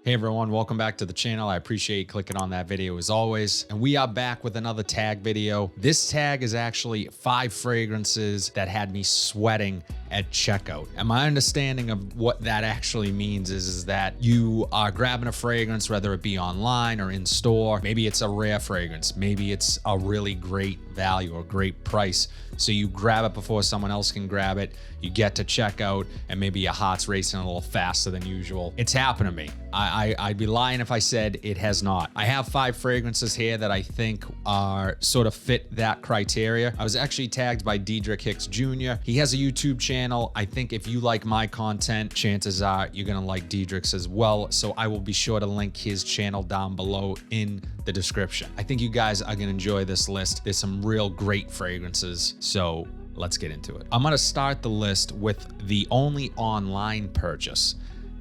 Hey everyone, welcome back to the channel. I appreciate you clicking on that video as always. And we are back with another tag video. This tag is actually 5 fragrances that had me sweating at checkout. And my understanding of what that actually means is that you are grabbing a fragrance, whether it be online or in store. Maybe it's a rare fragrance. Maybe it's a really great value or great price. So you grab it before someone else can grab it. You get to checkout and maybe your heart's racing a little faster than usual. It's happened to me. I'd be lying if I said it has not. I have 5 fragrances here that I think are sort of fit that criteria. I was actually tagged by Dedrick Hicks Jr. He has a YouTube channel. I think if you like my content, chances are you're gonna like Dedrick's as well. So I will be sure to link his channel down below in the description. I think you guys are gonna enjoy this list. There's some real great fragrances. So let's get into it. I'm gonna start the list with the only online purchase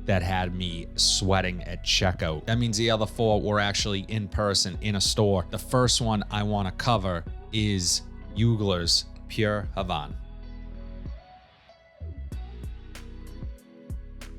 that had me sweating at checkout. That means the other 4 were actually in person in a store. The first one I wanna cover is Mugler's Pure Havane.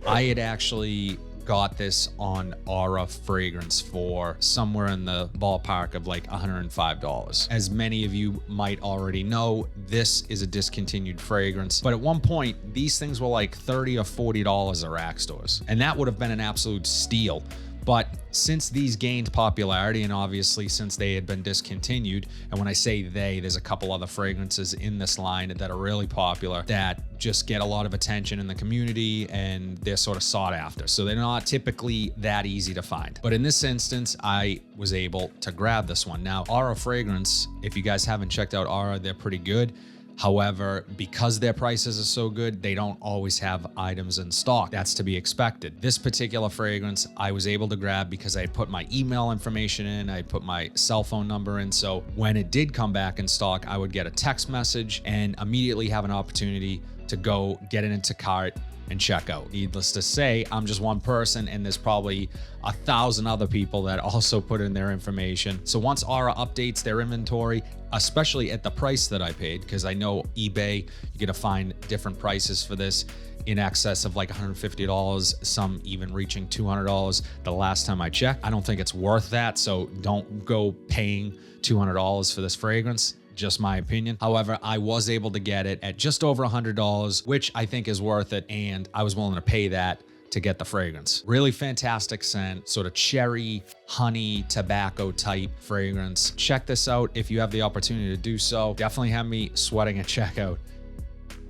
I had actually got this on Aura Fragrance for somewhere in the ballpark of like $105. As many of you might already know, this is a discontinued fragrance, but at one point these things were like $30 or $40 at rack stores, and that would have been an absolute steal. But since these gained popularity, and obviously since they had been discontinued, and when I say they, there's a couple other fragrances in this line that are really popular that just get a lot of attention in the community and they're sort of sought after. So they're not typically that easy to find. But in this instance, I was able to grab this one. Now, Aura Fragrance, if you guys haven't checked out Aura, they're pretty good. However, because their prices are so good, they don't always have items in stock. That's to be expected. This particular fragrance I was able to grab because I had put my email information in, I put my cell phone number in. So when it did come back in stock, I would get a text message and immediately have an opportunity to go get it into cart and check out. Needless to say, I'm just one person and there's probably 1,000 other people that also put in their information. So once Aura updates their inventory, especially at the price that I paid, because I know eBay, you're gonna find different prices for this in excess of like $150, some even reaching $200. The last time I checked, I don't think it's worth that. So don't go paying $200 for this fragrance. Just my opinion. However, I was able to get it at just over $100, which I think is worth it. And I was willing to pay that to get the fragrance. Really fantastic scent, sort of cherry, honey, tobacco type fragrance. Check this out if you have the opportunity to do so. Definitely have me sweating at checkout.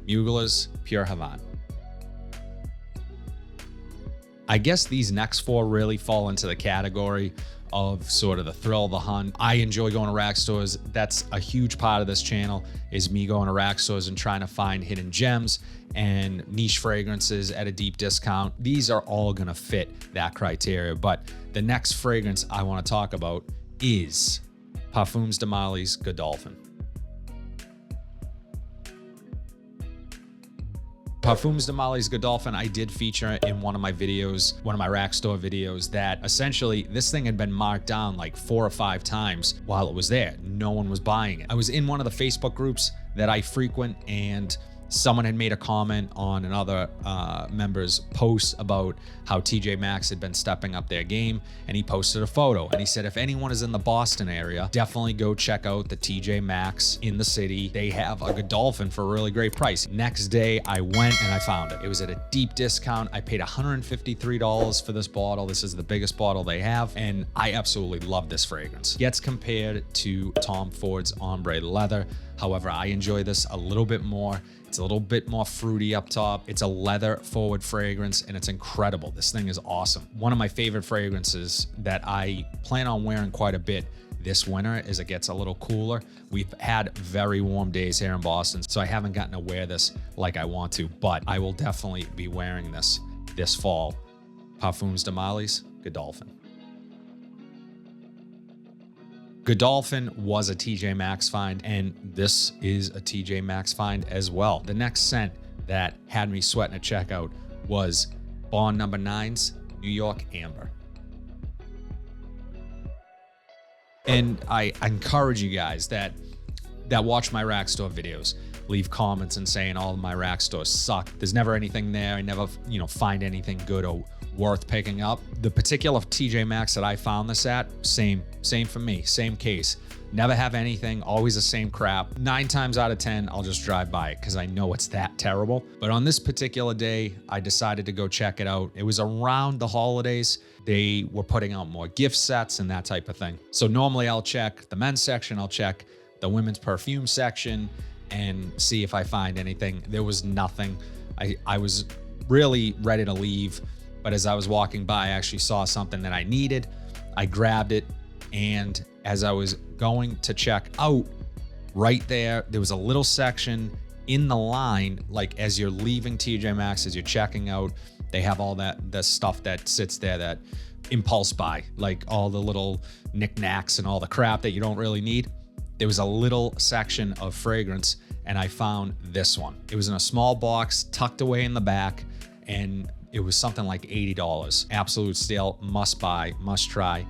Mugler's Pure Havane. I guess these next 4 really fall into the category of sort of the thrill of the hunt. I enjoy going to rack stores. That's a huge part of this channel, is me going to rack stores and trying to find hidden gems and niche fragrances at a deep discount. These are all gonna fit that criteria. But the next fragrance I wanna talk about is Parfums de Marly's Godolphin. Parfums de Marly's Godolphin, I did feature in one of my videos, one of my rack store videos, that essentially this thing had been marked down like 4 or 5 times while it was there. No one was buying it. I was in one of the Facebook groups that I frequent, and someone had made a comment on another member's post about how TJ Maxx had been stepping up their game, and he posted a photo and he said, if anyone is in the Boston area, definitely go check out the TJ Maxx in the city. They have a Godolphin for a really great price. Next day I went and I found it. It was at a deep discount. I paid $153 for this bottle. This is the biggest bottle they have, and I absolutely love this fragrance. Gets compared to Tom Ford's Ambre leather. However, I enjoy this a little bit more. It's a little bit more fruity up top. It's a leather forward fragrance and it's incredible. This thing is awesome. One of my favorite fragrances that I plan on wearing quite a bit this winter as it gets a little cooler. We've had very warm days here in Boston, so I haven't gotten to wear this like I want to, but I will definitely be wearing this fall. Parfums de Marly's Godolphin. Godolphin was a TJ Maxx find, and this is a TJ Maxx find as well. The next scent that had me sweating at checkout was Bond No. 9's New York Ambre. And I encourage you guys that watch my rack store videos, leave comments and saying all of my rack stores suck. There's never anything there. I never, find anything good or worth picking up. The particular TJ Maxx that I found this at, same for me, same case. Never have anything, always the same crap. 9 times out of 10, I'll just drive by it because I know it's that terrible. But on this particular day, I decided to go check it out. It was around the holidays. They were putting out more gift sets and that type of thing. So normally I'll check the men's section, I'll check the women's perfume section and see if I find anything. There was nothing. I was really ready to leave, but as I was walking by, I actually saw something that I needed. I grabbed it, and as I was going to check out, right there was a little section in the line, like as you're leaving TJ Maxx, as you're checking out, they have all the stuff that sits there, that impulse buy, like all the little knickknacks and all the crap that you don't really need. There was a little section of fragrance, and I found this one. It was in a small box tucked away in the back, and it was something like $80. Absolute steal, must buy, must try.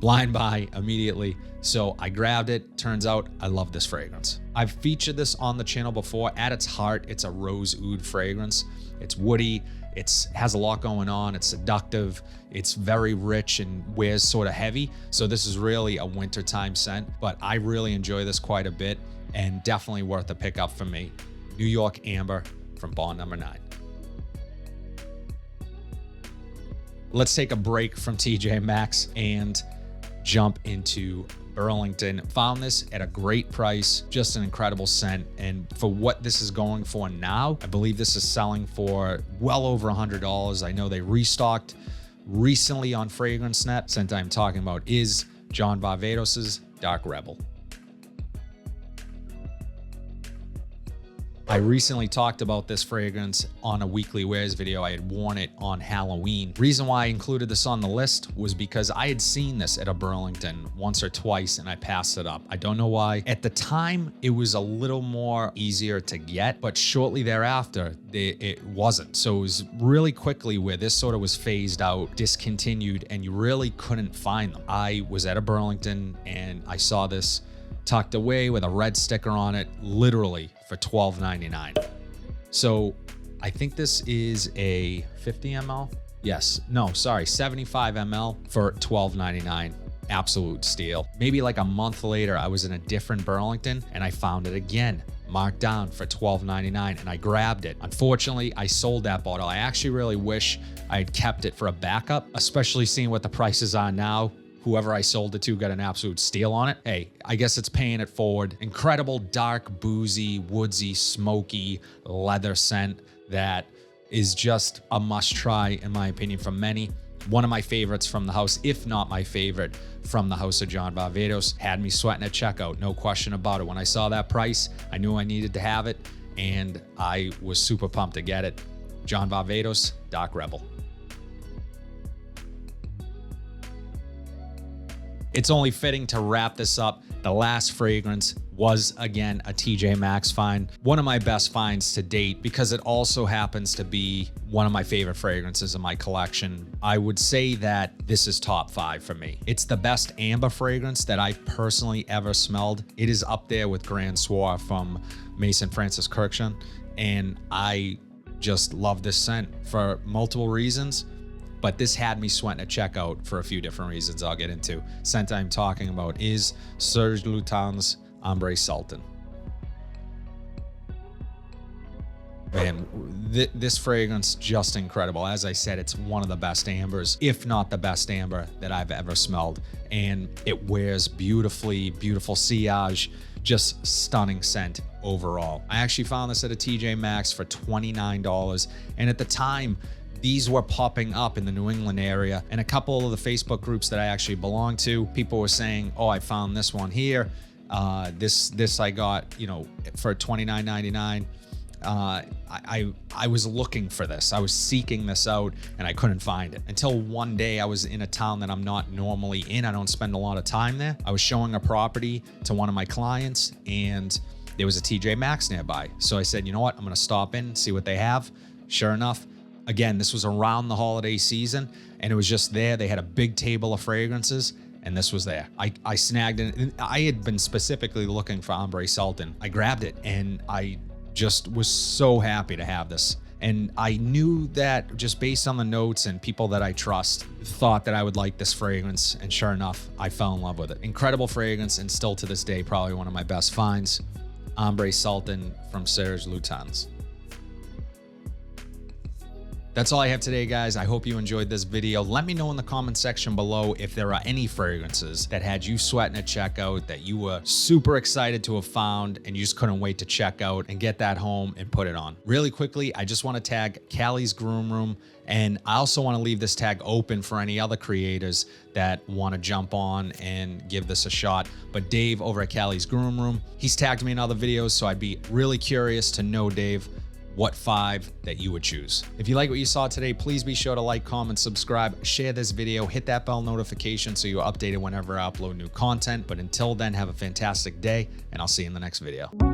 Blind buy immediately. So I grabbed it. Turns out I love this fragrance. I've featured this on the channel before. At its heart, it's a rose oud fragrance. It's woody. It has a lot going on. It's seductive. It's very rich and wears sort of heavy. So this is really a wintertime scent, but I really enjoy this quite a bit and definitely worth a pickup for me. New York Amber from Bond number 9. Let's take a break from TJ Maxx and jump into Burlington. Found this at a great price, just an incredible scent. And for what this is going for now, I believe this is selling for well over $100. I know they restocked recently on FragranceNet. Scent I'm talking about is John Varvatos's Dark Rebel. I recently talked about this fragrance on a weekly wears video. I had worn it on Halloween. Reason why I included this on the list was because I had seen this at a Burlington once or twice and I passed it up. I don't know why. At the time, it was a little more easier to get, but shortly thereafter, it wasn't. So it was really quickly where this sort of was phased out, discontinued, and you really couldn't find them. I was at a Burlington and I saw this tucked away with a red sticker on it, literally for $12.99. So I think this is a 50 ml. Yes, no, sorry, 75 ml for $12.99. Absolute steal. Maybe like a month later, I was in a different Burlington and I found it again, marked down for $12.99, and I grabbed it. Unfortunately, I sold that bottle. I actually really wish I had kept it for a backup, especially seeing what the prices are now. Whoever I sold it to got an absolute steal on it. Hey, I guess it's paying it forward. Incredible, dark, boozy, woodsy, smoky leather scent that is just a must try, in my opinion, for many. One of my favorites from the house, if not my favorite from the house of John Varvatos. Had me sweating at checkout, no question about it. When I saw that price, I knew I needed to have it, and I was super pumped to get it. John Varvatos, Dark Rebel. It's only fitting to wrap this up. The last fragrance was, again, a TJ Maxx find. One of my best finds to date because it also happens to be one of my favorite fragrances in my collection. I would say that this is top 5 for me. It's the best amber fragrance that I personally ever smelled. It is up there with Grand Soir from Mason Francis Kurkdjian, and I just love this scent for multiple reasons. But this had me sweating at checkout for a few different reasons I'll get into. Scent I'm talking about is Serge Lutens Ambre Sultan. Man, this fragrance, just incredible. As I said, it's one of the best ambers, if not the best amber that I've ever smelled. And it wears beautifully, beautiful sillage, just stunning scent overall. I actually found this at a TJ Maxx for $29. And at the time, these were popping up in the New England area, and a couple of the Facebook groups that I actually belong to, people were saying, oh, I found this one here. This I got, for $29.99. I was looking for this. I was seeking this out and I couldn't find it until one day I was in a town that I'm not normally in. I don't spend a lot of time there. I was showing a property to one of my clients and there was a TJ Maxx nearby. So I said, you know what? I'm going to stop in, see what they have. Sure enough, again, this was around the holiday season and it was just there. They had a big table of fragrances and this was there. I snagged it. I had been specifically looking for Ambre Sultan. I grabbed it and I just was so happy to have this And I knew that just based on the notes and people that I trust, thought that I would like this fragrance. And sure enough, I fell in love with it. Incredible fragrance, and still to this day, probably one of my best finds. Ambre Sultan from Serge Lutens. That's all I have today, guys. I hope you enjoyed this video. Let me know in the comment section below if there are any fragrances that had you sweating at checkout, that you were super excited to have found and you just couldn't wait to check out and get that home and put it on. Really quickly, I just want to tag Callie's Groom Room, and I also want to leave this tag open for any other creators that want to jump on and give this a shot. But Dave over at Callie's Groom Room, he's tagged me in other videos, so I'd be really curious to know, Dave, what 5 that you would choose. If you like what you saw today, please be sure to like, comment, subscribe, share this video, hit that bell notification so you're updated whenever I upload new content. But until then, have a fantastic day, and I'll see you in the next video.